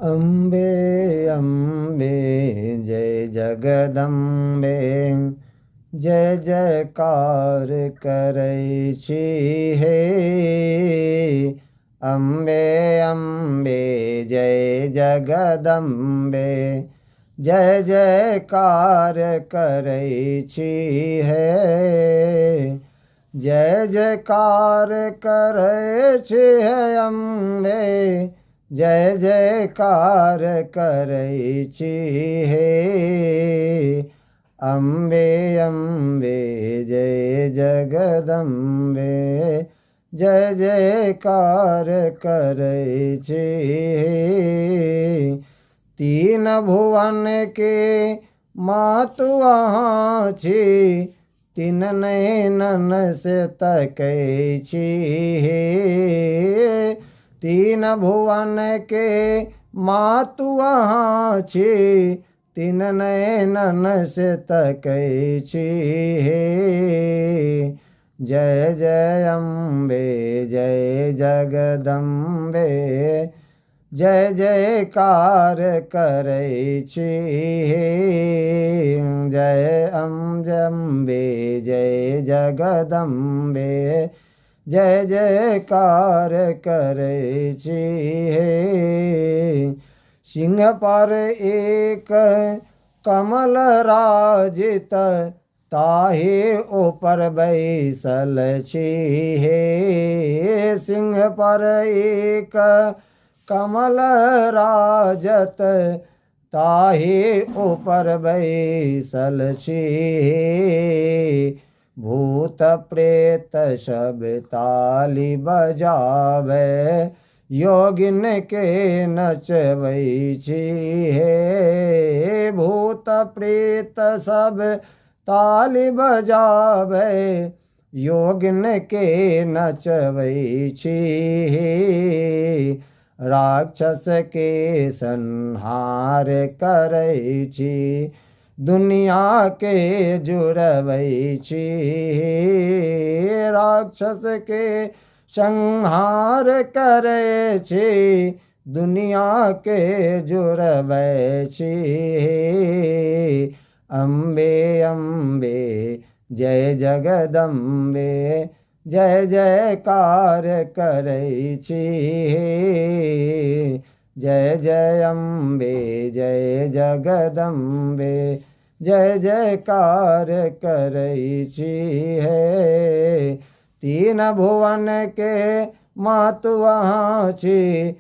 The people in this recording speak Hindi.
अम्बे अम्बे जय जगदम्बे, जय जयकार करै छी हे। अम्बे अम्बे जय जगदम्बे, जय जयकार करै छी हे। जय जयकार करै छी हे अम्बे, जय जयकार करै छी हे। अम्बे अम्बे जय जगदम्बे, जय जयकार करै छी हे। तीन भुवन के मातु अहाँ छी, तीन नैनन से तकै छी हे। तीन भुवन के मातु अहाँ छी, तीन नैनन से तकै छी हे। जय जय अम्बे जय जगदम्बे, जय जयकार करै छी हे। जय अम्बे जय जगदम्बे, जय जयकार करै छी हे। सिंह पर एक कमल राजित, ताहि ऊपर बैसल छी हे। सिंह पर एक कमल राजत, ताहि ऊपर बैसल छी हे। भूत प्रेत सब ताली बजावे, योगिन के नचबै छी हे। भूत प्रेत सब ताली बजावे, योगिन के नचबै छी हे। राक्षस के संहार करै छी, दुनिया के जुड़बै छी हे। राक्षस के संहार करै छी, दुनिया के जुड़बै छी हे। अम्बे अम्बे जय जगदम्बे, जय जयकार करै छी हे। जय जय अम्बे जय जगदम्बे, जय जयकार करै छी हे। तीन भुवन के मातु अहाँ छी,